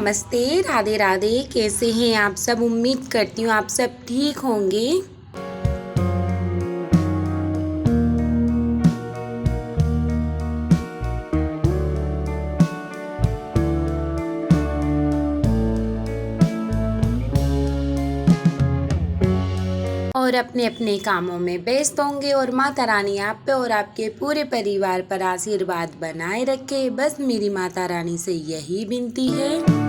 नमस्ते, राधे राधे। कैसे हैं आप सब? उम्मीद करती हूँ आप सब ठीक होंगे। और अपने अपने कामों में व्यस्त होंगे और माता रानी आप पे और आपके पूरे परिवार पर आशीर्वाद बनाए रखे। बस मेरी माता रानी से यही विनती है।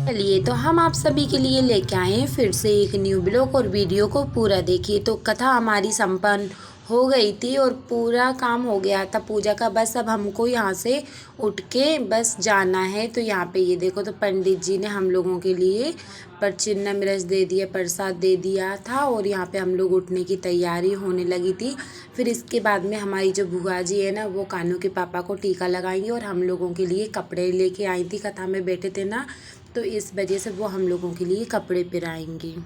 चलिए तो हम आप सभी के लिए लेके आए हैं फिर से एक न्यू ब्लॉग और वीडियो को पूरा देखिए। तो कथा हमारी संपन्न हो गई थी और पूरा काम हो गया था पूजा का। बस अब हमको यहाँ से उठ के बस जाना है। तो यहाँ पे ये देखो, तो पंडित जी ने हम लोगों के लिए परचिन्ना मिर्च दे दिया, प्रसाद दे दिया था और यहाँ पे हम लोग उठने की तैयारी होने लगी थी। फिर इसके बाद में हमारी जो बुआ जी है ना, वो कानू के पापा को टीका लगाएंगी और हम लोगों के लिए कपड़े लेके आई थी। कथा में बैठे थे ना, तो इस वजह से वो हम लोगों के लिए कपड़े पहनाएंगी।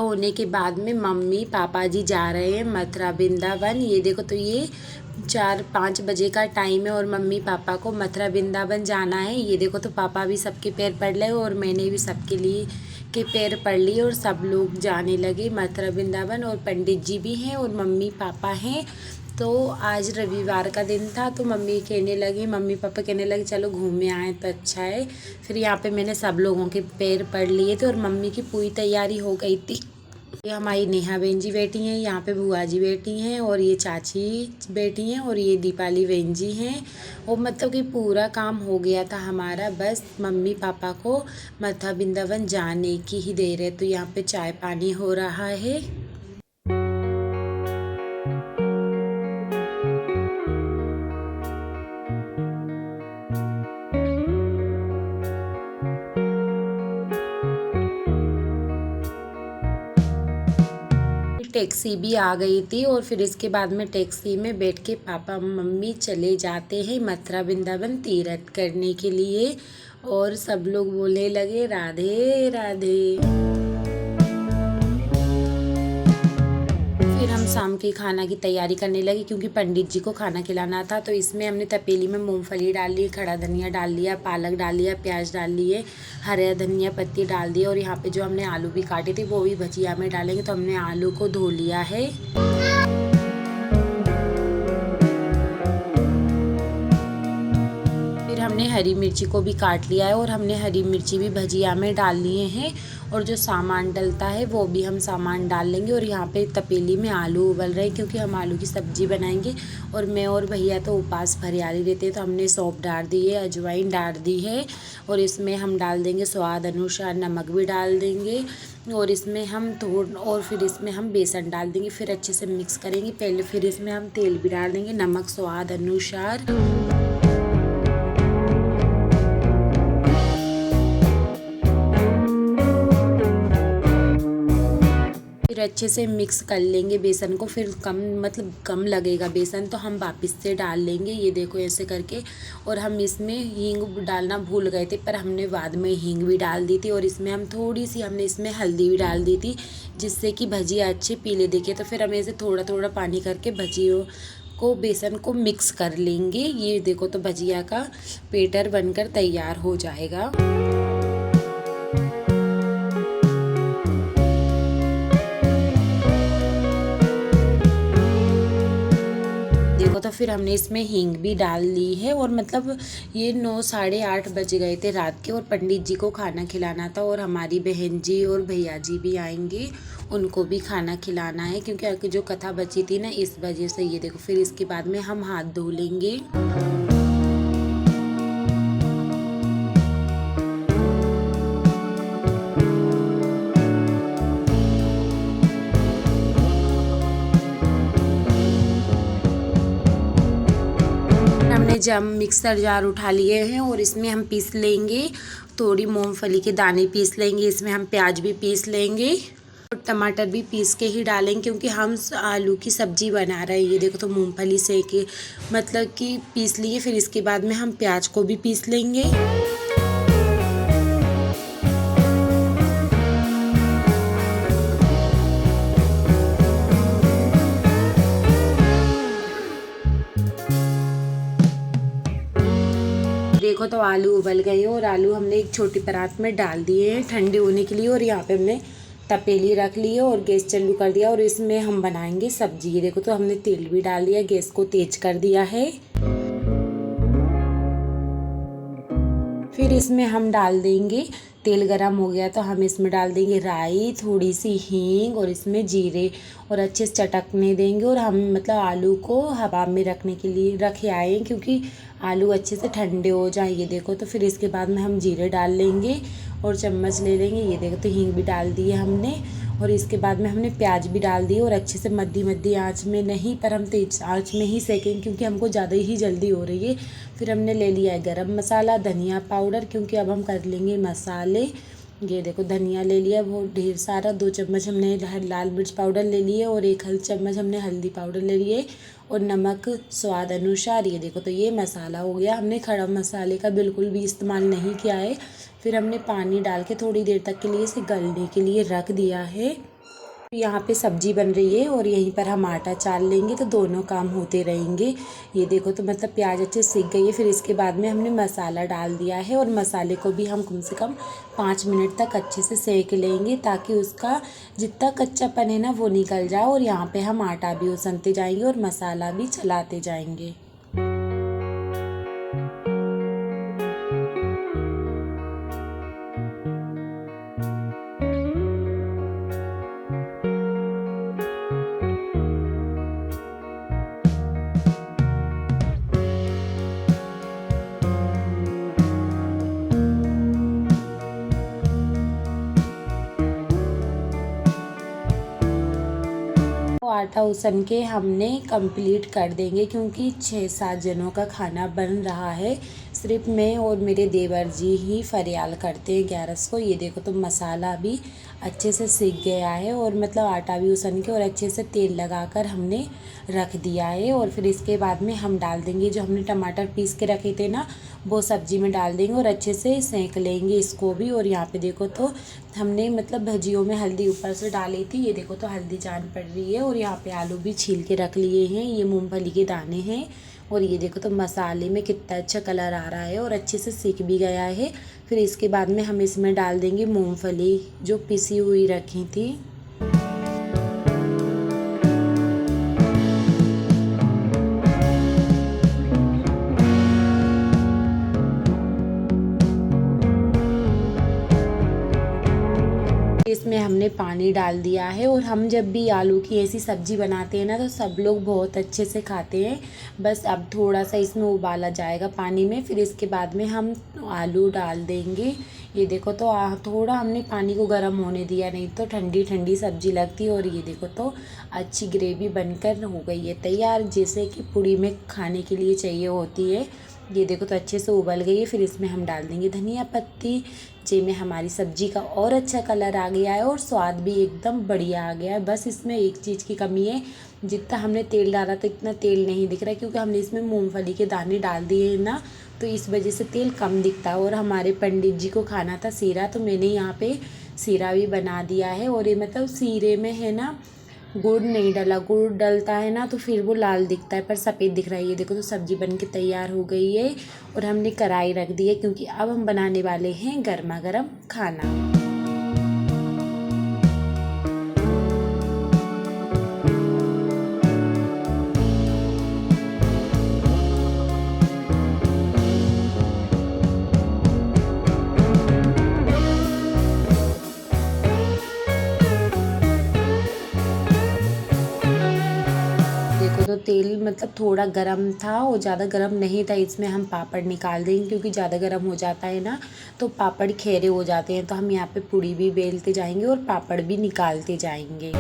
होने के बाद में मम्मी पापा जी जा रहे हैं मथुरा वृंदावन। ये देखो, तो ये 4-5 बजे का टाइम है और मम्मी पापा को मथुरा वृंदावन जाना है। ये देखो, तो पापा भी सबके पैर पड़ रहे और मैंने भी सबके लिए के पैर पड़ लिए और सब लोग जाने लगे मथुरा वृंदावन। और पंडित जी भी हैं और मम्मी पापा हैं। तो आज रविवार का दिन था, तो मम्मी पापा कहने लगे चलो घूमने आए तो अच्छा है। फिर यहाँ पे मैंने सब लोगों के पैर पड़ लिए थे और मम्मी की पूरी तैयारी हो गई थी। ये हमारी नेहा बहन जी बैठी हैं, यहाँ पे बुआ जी बैठी हैं और ये चाची बैठी हैं और ये दीपाली बहन जी हैं। और मतलब कि पूरा काम हो गया था हमारा। बस मम्मी पापा को मथुरा वृंदावन जाने की ही देर है। तो यहाँ पे चाय पानी हो रहा है। टैक्सी भी आ गई थी और फिर इसके बाद में टैक्सी में बैठ के पापा मम्मी चले जाते हैं मथुरा वृंदावन तीर्थ करने के लिए। और सब लोग बोलने लगे राधे राधे। फिर हम शाम के खाना की तैयारी करने लगे क्योंकि पंडित जी को खाना खिलाना था। तो इसमें हमने तपेली में मूंगफली डाल ली, खड़ा धनिया डाल लिया, पालक डाल लिया, प्याज डाल लिए, हरा धनिया पत्ती डाल दी और यहाँ पे जो हमने आलू भी काटे थे वो भी भजिया में डालेंगे। तो हमने आलू को धो लिया है। हमने हरी मिर्ची को भी काट लिया है और हमने हरी मिर्ची भी भजिया में डाल लिए हैं। और जो सामान डलता है वो भी हम सामान डाल लेंगे। और यहाँ पे तपेली में आलू उबल रहे हैं क्योंकि हम आलू की सब्जी बनाएंगे। और मैं और भैया तो उपास फरियाली देते हैं, तो हमने सौंफ डाल दी है, अजवाइन डाल दी है और इसमें हम डाल देंगे स्वाद अनुसार नमक भी डाल देंगे। और इसमें हम फिर इसमें हम बेसन डाल देंगे, फिर अच्छे से मिक्स करेंगे पहले। फिर इसमें हम तेल भी डाल देंगे, नमक स्वाद अनुसार। फिर अच्छे से मिक्स कर लेंगे बेसन को। फिर कम लगेगा बेसन तो हम वापस से डाल लेंगे, ये देखो ऐसे करके। और हम इसमें हींग डालना भूल गए थे, पर हमने बाद में हींग भी डाल दी थी। और इसमें हमने इसमें हल्दी भी डाल दी थी, जिससे कि भजिया अच्छे पीले दिखे। तो फिर हम ऐसे थोड़ा थोड़ा पानी करके भजियों को बेसन को मिक्स कर लेंगे। ये देखो तो भजिया का बैटर बनकर तैयार हो जाएगा। देखो तो फिर हमने इसमें हींग भी डाल ली है। और ये 9 साढ़े 8 बज गए थे रात के, और पंडित जी को खाना खिलाना था। और हमारी बहन जी और भैया जी भी आएंगे, उनको भी खाना खिलाना है, क्योंकि जो कथा बची थी ना, इस वजह से। ये देखो फिर इसके बाद में हम हाथ धो लेंगे। हमने जब मिक्सर जार उठा लिए हैं, और इसमें हम पीस लेंगे थोड़ी मूंगफली के दाने पीस लेंगे। इसमें हम प्याज भी पीस लेंगे और टमाटर भी पीस के ही डालेंगे, क्योंकि हम आलू की सब्जी बना रहे हैं। ये देखो तो मूंगफली से के कि पीस लिए। फिर इसके बाद में हम प्याज को भी पीस लेंगे। देखो तो आलू उबल गए, और आलू हमने एक छोटी परात में डाल दिए हैं ठंडे होने के लिए। और यहाँ पे हमने तपेली रख ली है और गैस चालू कर दिया, और इसमें हम बनाएंगे सब्जी। ये देखो तो हमने तेल भी डाल दिया, गैस को तेज कर दिया है। फिर इसमें हम डाल देंगे, तेल गरम हो गया तो हम इसमें डाल देंगे राई, थोड़ी सी हींग, और इसमें जीरे, और अच्छे से चटकने देंगे। और हम आलू को हवा में रखने के लिए रखे आए हैं, क्योंकि आलू अच्छे से ठंडे हो जाए। ये देखो तो फिर इसके बाद में हम जीरे डाल लेंगे और चम्मच ले लेंगे। ये देखो तो हींग भी डाल दी है हमने, और इसके बाद में हमने प्याज भी डाल दी, और अच्छे से मध्य आंच में नहीं, पर हम तेज आंच में ही सेकेंगे, क्योंकि हमको ज़्यादा ही जल्दी हो रही है। फिर हमने ले लिया है गरम मसाला, धनिया पाउडर, क्योंकि अब हम कर लेंगे मसाले। ये देखो धनिया ले लिया वो ढेर सारा, 2 चम्मच हमने लाल मिर्च पाउडर ले लिए, और 1 चम्मच हमने हल्दी पाउडर ले लिए, और नमक स्वाद अनुसार। ये देखो तो ये मसाला हो गया। हमने खड़ा मसाले का बिल्कुल भी इस्तेमाल नहीं किया है। फिर हमने पानी डाल के थोड़ी देर तक के लिए इसे गलने के लिए रख दिया है। यहाँ पे सब्जी बन रही है, और यहीं पर हम आटा चाल लेंगे, तो दोनों काम होते रहेंगे। ये देखो तो प्याज अच्छे सीख गई है। फिर इसके बाद में हमने मसाला डाल दिया है, और मसाले को भी हम कम से कम 5 मिनट तक अच्छे से सेक लेंगे, ताकि उसका जितना कच्चापन है ना वो निकल जाए। और यहाँ पे हम आटा भी उसनते जाएंगे और मसाला भी चलाते जाएंगे। आटा उसन के हमने कंप्लीट कर देंगे, क्योंकि 6-7 जनों का खाना बन रहा है। सिर्फ मैं और मेरे देवर जी ही फरियाल करते हैं गैस को। ये देखो तो मसाला भी अच्छे से सीख गया है, और आटा भी उसन के और अच्छे से तेल लगाकर हमने रख दिया है। और फिर इसके बाद में हम डाल देंगे जो हमने टमाटर पीस के रखे थे ना, वो सब्जी में डाल देंगे और अच्छे से सेंक लेंगे इसको भी। और यहाँ पे देखो तो हमने भजियों में हल्दी ऊपर से डाली थी। ये देखो तो हल्दी जान पड़ रही है। और यहाँ पे आलू भी छील के रख लिए हैं, ये मूंगफली के दाने हैं। और ये देखो तो मसाले में कितना अच्छा कलर आ रहा है, और अच्छे से सीख भी गया है। फिर इसके बाद में हम इसमें डाल देंगे मूंगफली जो पिसी हुई रखी थी। इसमें हमने पानी डाल दिया है। और हम जब भी आलू की ऐसी सब्जी बनाते हैं ना, तो सब लोग बहुत अच्छे से खाते हैं। बस अब थोड़ा सा इसमें उबाला जाएगा पानी में, फिर इसके बाद में हम आलू डाल देंगे। ये देखो तो थोड़ा हमने पानी को गर्म होने दिया, नहीं तो ठंडी ठंडी सब्जी लगती है। और ये देखो तो अच्छी ग्रेवी बनकर हो गई है तैयार, जैसे कि पूड़ी में खाने के लिए चाहिए होती है। ये देखो तो अच्छे से उबल गई है। फिर इसमें हम डाल देंगे धनिया पत्ती, जिसमें हमारी सब्जी का और अच्छा कलर आ गया है और स्वाद भी एकदम बढ़िया आ गया है। बस इसमें एक चीज़ की कमी है, जितना हमने तेल डाला था इतना तेल नहीं दिख रहा है, क्योंकि हमने इसमें मूंगफली के दाने डाल दिए हैं ना, तो इस वजह से तेल कम दिखता है। और हमारे पंडित जी को खाना था सीरा, तो मैंने यहाँ पे सीरा भी बना दिया है। और ये मतलब सीरे में है ना गुड़ नहीं डाला, गुड़ डलता है ना तो फिर वो लाल दिखता है पर सफ़ेद दिख रहा है। ये देखो तो सब्जी बन के तैयार हो गई है और हमने कढ़ाई रख दी है, क्योंकि अब हम बनाने वाले हैं गर्मा गर्म खाना। देखो तो तेल मतलब थोड़ा गरम था और ज़्यादा गरम नहीं था। इसमें हम पापड़ निकाल देंगे, क्योंकि ज़्यादा गरम हो जाता है ना तो पापड़ खेरे हो जाते हैं। तो हम यहाँ पे पूड़ी भी बेलते जाएंगे और पापड़ भी निकालते जाएंगे।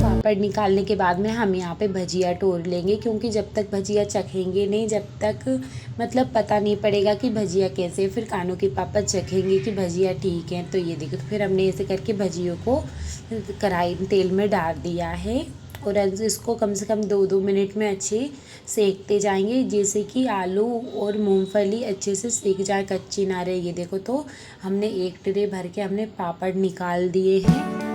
पापड़ निकालने के बाद में हम यहाँ पे भजिया तोड़ लेंगे, क्योंकि जब तक भजिया चखेंगे नहीं, जब तक मतलब पता नहीं पड़ेगा कि भजिया कैसे है। फिर कानों के पापा चखेंगे कि भजिया ठीक है। तो ये देखो तो फिर हमने ऐसे करके भजियों को कढ़ाई तेल में डाल दिया है और इसको कम से कम 2-2 मिनट में अच्छे सेकते जाएंगे, जैसे कि आलू और मूंगफली अच्छे से सेक जाए, कच्ची ना रहे। ये देखो तो हमने एक ट्रे भर के हमने पापड़ निकाल दिए हैं।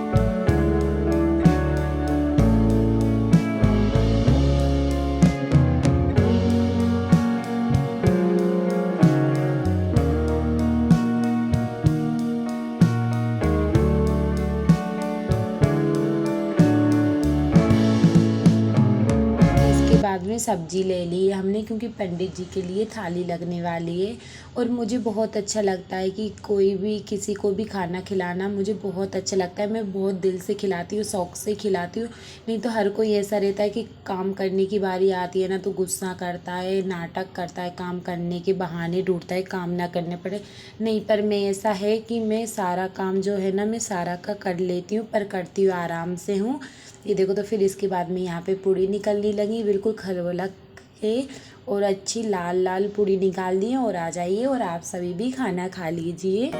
बाद में सब्जी ले ली है हमने, क्योंकि पंडित जी के लिए थाली लगने वाली है। और मुझे बहुत अच्छा लगता है कि कोई भी किसी को भी खाना खिलाना मुझे बहुत अच्छा लगता है। मैं बहुत दिल से खिलाती हूँ, शौक़ से खिलाती हूँ। नहीं तो हर कोई ऐसा रहता है कि काम करने की बारी आती है ना तो गुस्सा करता है, नाटक करता है, काम करने के बहाने ढूंढता है, काम ना करने पड़े। नहीं, पर मैं ऐसा है कि मैं सारा काम जो है ना मैं सारा का कर लेती हूँ, पर करती हूँ आराम से हूँ। ये देखो तो फिर इसके बाद में यहाँ पे पूड़ी निकलने लगी, बिल्कुल खरवला के, और अच्छी लाल लाल पूड़ी निकाल दी है। और आ जाइए और आप सभी भी खाना खा लीजिए।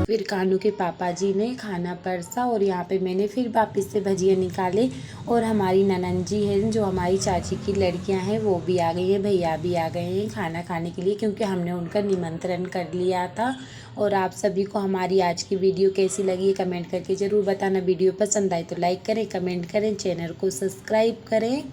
फिर कानू के पापा जी ने खाना परसा और यहाँ पे मैंने फिर वापस से भजिया निकाले। और हमारी ननंद जी हैं, जो हमारी चाची की लड़कियां हैं, वो भी आ गई हैं, भैया भी आ गए हैं खाना खाने के लिए, क्योंकि हमने उनका निमंत्रण कर लिया था। और आप सभी को हमारी आज की वीडियो कैसी लगी है कमेंट करके ज़रूर बताना। वीडियो पसंद आए तो लाइक करें, कमेंट करें, चैनल को सब्सक्राइब करें।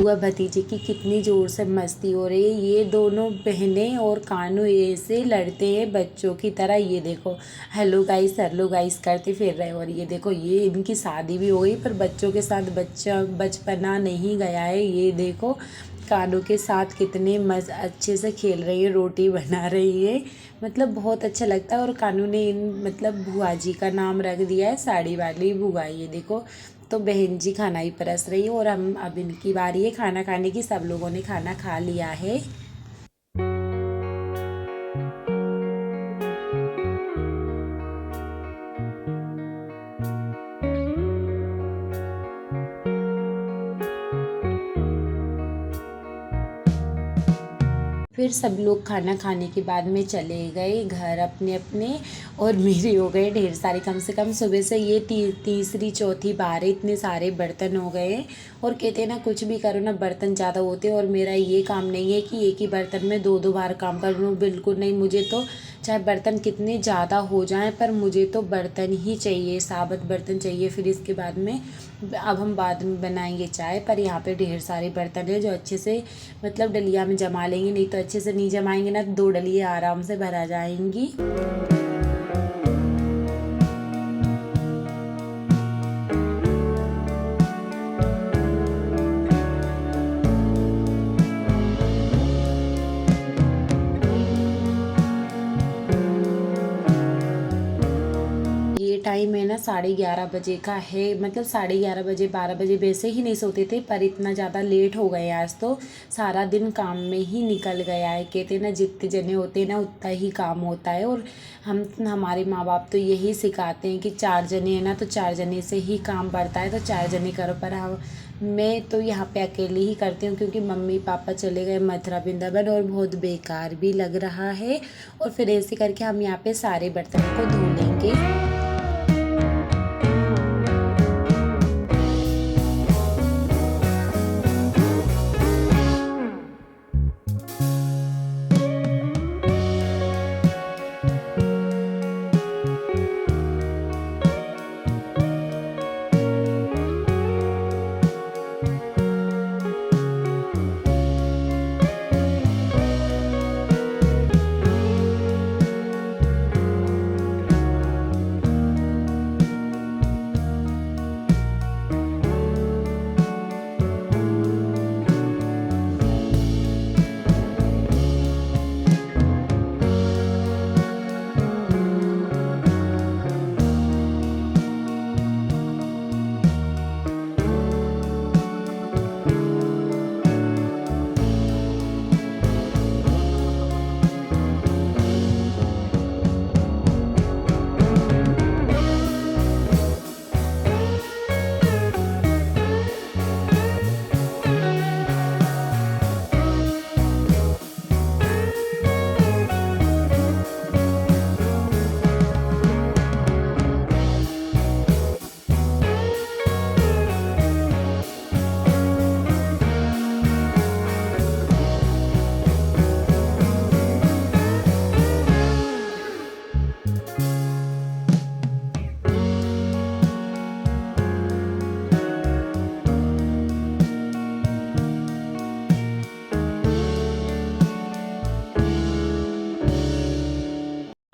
बुआ भतीजे की कितनी ज़ोर से मस्ती हो रही है। ये दोनों बहनें और कानू ऐसे लड़ते हैं बच्चों की तरह। ये देखो हेलो गाइस करते फिर रहे। और ये देखो ये इनकी शादी भी हो गई पर बच्चों के साथ बचपना नहीं गया है। ये देखो कानू के साथ कितने अच्छे से खेल रही है, रोटी बना रही है। मतलब बहुत अच्छा लगता है। और कानू ने इन मतलब बुआ जी का नाम रख दिया है साड़ी वाली बुआ। ये देखो तो बहन जी खाना ही परस रही है और हम अब इनकी बारी है खाना खाने की। सब लोगों ने खाना खा लिया है। फिर सब लोग खाना खाने के बाद में चले गए घर अपने अपने। और मेरी हो गए ढेर सारी, कम से कम सुबह से ये तीसरी चौथी बार है, इतने सारे बर्तन हो गए। और कहते हैं ना कुछ भी करो ना बर्तन ज़्यादा होते हैं। और मेरा ये काम नहीं है कि एक ही बर्तन में दो दो बार काम कर लूँ, बिल्कुल नहीं। मुझे तो चाहे बर्तन कितने ज़्यादा हो जाएं पर मुझे तो बर्तन ही चाहिए, साबुत बर्तन चाहिए। फिर इसके बाद में अब हम बाद में बनाएंगे चाय। पर यहाँ पे ढेर सारे बर्तन है जो अच्छे से मतलब डलिया में जमा लेंगे, नहीं तो अच्छे से नहीं जमाएंगे ना तो 2 डलिया आराम से भरा जाएंगी। ये टाइम है ना 11:30 बजे का है। मतलब 11:30 बजे 12 बजे वैसे ही नहीं सोते थे पर इतना ज़्यादा लेट हो गए आज तो सारा दिन काम में ही निकल गया है। कहते हैं ना जितने जने होते हैं ना उतना ही काम होता है। और हमारे माँ बाप तो यही सिखाते हैं कि 4 जने हैं ना तो 4 जने से ही काम बढ़ता है, तो 4 जने करो। पर हम मैं तो यहाँ पे अकेले ही करती हूँ क्योंकि मम्मी पापा चले गए मथुरा वृंदावन और बहुत बेकार भी लग रहा है। और फिर ऐसे करके हम यहाँ पे सारे बर्तनों को धो लेंगे।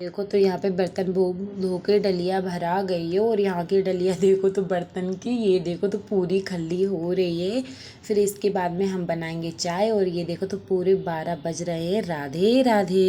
देखो तो यहाँ पे बर्तन धो के डलिया भरा गई है। और यहाँ की डलिया देखो तो बर्तन की ये देखो तो पूरी खली हो रही है। फिर इसके बाद में हम बनाएंगे चाय। और ये देखो तो पूरे 12 बज रहे हैं। राधे राधे।